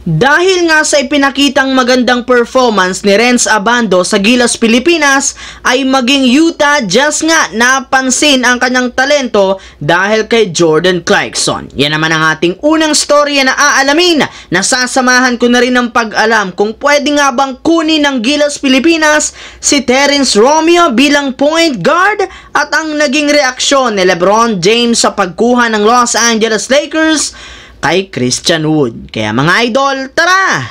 Dahil nga sa ipinakitang magandang performance ni Renz Abando sa Gilas Pilipinas, ay maging Utah Jazz nga napansin ang kanyang talento dahil kay Jordan Clarkson. Yan naman ang ating unang storya na aalamin. Nasasamahan ko na rin ng pag-alam kung pwede nga bang kunin ng Gilas Pilipinas si Terrence Romeo bilang point guard at ang naging reaksyon ni LeBron James sa pagkuha ng Los Angeles Lakers kay Christian Wood. Kaya mga idol, tara!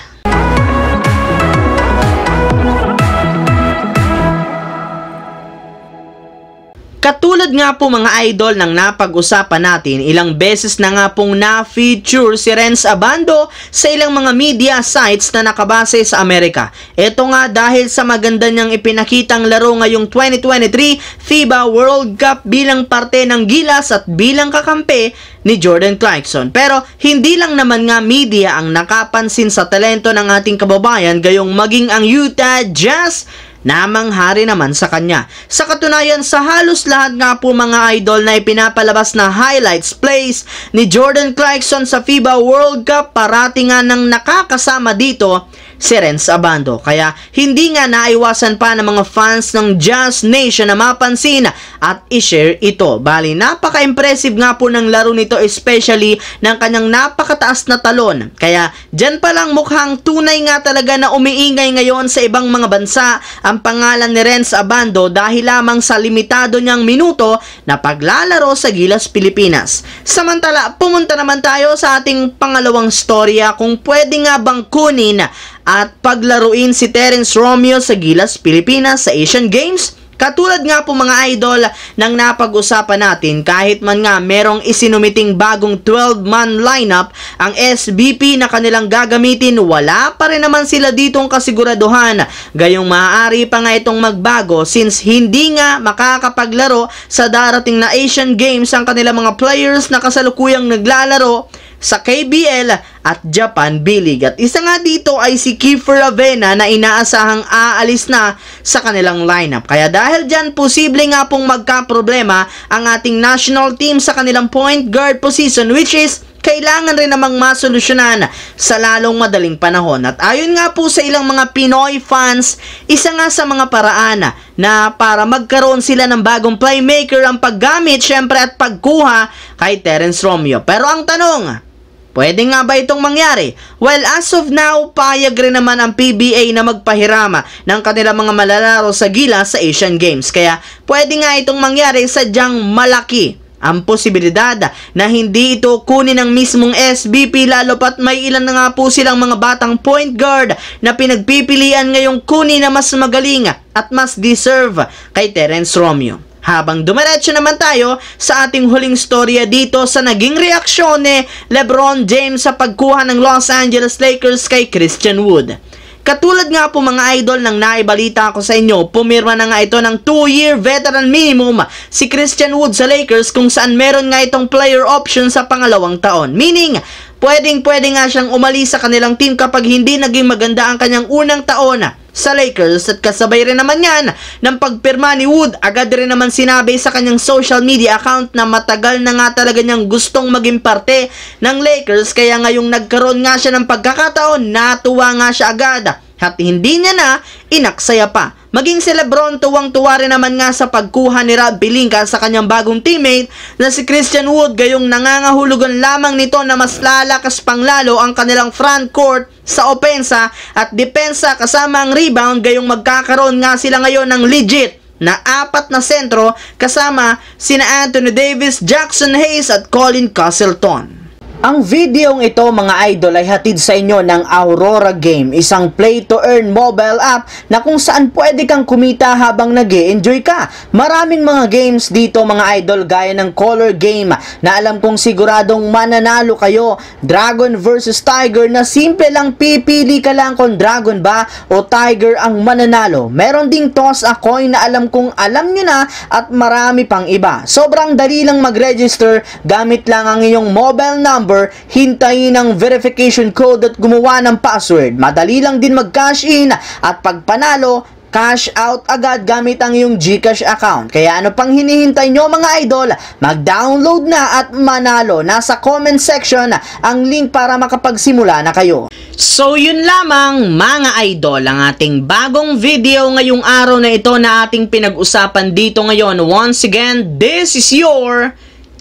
Katulad nga po mga idol ng napag-usapan natin, ilang beses na nga pong na-feature si Renz Abando sa ilang mga media sites na nakabase sa Amerika. Ito nga dahil sa maganda niyang ipinakitang laro ngayong 2023 FIBA World Cup bilang parte ng Gilas at bilang kakampi ni Jordan Clarkson. Pero hindi lang naman nga media ang nakapansin sa talento ng ating kababayan, gayong maging ang Utah Jazz namanghari naman sa kanya. Sa katunayan, sa halos lahat nga po mga idol na ipinapalabas na highlights plays ni Jordan Clarkson sa FIBA World Cup, parati nga nang nakakasama dito si Renz Abando. Kaya hindi nga naiwasan pa ng mga fans ng Jazz Nation na mapansin at i-share ito. Bali, napaka-impressive nga po ng laro nito, especially ng kanyang napakataas na talon. Kaya dyan pa lang mukhang tunay nga talaga na umiingay ngayon sa ibang mga bansa ang pangalan ni Renz Abando dahil lamang sa limitado niyang minuto na paglalaro sa Gilas Pilipinas. Samantala, pumunta naman tayo sa ating pangalawang storya kung pwede nga bang kunin at paglaruin si Terrence Romeo sa Gilas Pilipinas sa Asian Games. Katulad nga po mga idol ng napag-usapan natin, kahit man nga merong isinumiting bagong 12-man lineup ang SBP na kanilang gagamitin, wala pa rin naman sila ditong kasiguraduhan. Gayong maaari pa nga itong magbago since hindi nga makakapaglaro sa darating na Asian Games ang kanilang mga players na kasalukuyang naglalaro sa KBL at Japan B-League. At isa nga dito ay si Kiefer Avena na inaasahang aalis na sa kanilang lineup. Kaya dahil dyan, posible nga pong magka-problema ang ating national team sa kanilang point guard position, which is kailangan rin namang masolusyonan sa lalong madaling panahon. At ayon nga po sa ilang mga Pinoy fans, isa nga sa mga paraan na para magkaroon sila ng bagong playmaker ang paggamit syempre at pagkuha kay Terrence Romeo. Pero ang tanong, pwede nga ba itong mangyari? Well, as of now, payag rin naman ang PBA na magpahirama ng kanilang mga malalaro sa Gilas sa Asian Games. Kaya pwede nga itong mangyari, sadyang malaki ang posibilidad na hindi ito kunin ng mismong SBP, lalo pat may ilan na nga po silang mga batang point guard na pinagpipilian ngayong kunin na mas magaling at mas deserve kay Terrence Romeo. Habang dumiretso naman tayo sa ating huling storya dito sa naging reaksyon ni LeBron James sa pagkuha ng Los Angeles Lakers kay Christian Wood. Katulad nga po mga idol ng naibalita ko sa inyo, pumirma na nga ito ng 2-year veteran minimum si Christian Wood sa Lakers, kung saan meron nga itong player option sa pangalawang taon. Meaning, pwede nga siyang umalis sa kanilang team kapag hindi naging maganda ang kanyang unang taon sa Lakers. At kasabay rin naman yan ng pagpirma ni Wood, agad rin naman sinabi sa kanyang social media account na matagal na nga talaga niyang gustong maging parte ng Lakers, kaya ngayong nagkaroon nga siya ng pagkakataon, natuwa nga siya agad at hindi niya na inaksaya pa. Maging si LeBron, tuwang-tuwa rin naman nga sa pagkuha ni Rob Pelinka sa kanyang bagong teammate na si Christian Wood, gayong nangangahulugan lamang nito na mas lalakas pang lalo ang kanilang front court sa opensa at depensa kasama ang rebound, gayong magkakaroon nga sila ngayon ng legit na 4 na sentro kasama sina Anthony Davis, Jackson Hayes at Colin Castleton. Ang videong ito mga idol ay hatid sa inyo ng Aurora Game, isang play-to-earn mobile app na kung saan pwede kang kumita habang nag-e-enjoy ka. Maraming mga games dito mga idol, gaya ng Color Game na alam kong siguradong mananalo kayo, Dragon versus Tiger na simple lang pipili ka lang kung Dragon ba o Tiger ang mananalo. Meron ding Toss a Coin na alam kong alam nyo na at marami pang iba. Sobrang dali lang mag-register, gamit lang ang iyong mobile number, hintayin ang verification code at gumawa ng password. Madali lang din mag-cash in at pag panalo, cash out agad gamit ang iyong GCash account. Kaya ano pang hinihintay nyo mga idol? Mag-download na at manalo. Nasa comment section ang link para makapagsimula na kayo. So yun lamang mga idol ang ating bagong video ngayong araw na ito na ating pinag-usapan dito ngayon. Once again, this is your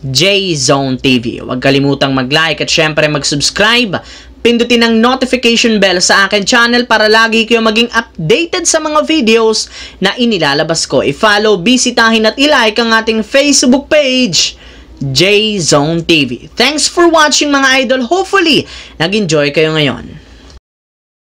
J-Zone TV. Huwag kalimutang mag-like at syempre mag-subscribe. Pindutin ang notification bell sa akin channel para lagi kayo maging updated sa mga videos na inilalabas ko. I-follow, bisitahin at i-like ang ating Facebook page, J-Zone TV. Thanks for watching mga idol. Hopefully, nag-enjoy kayo ngayon.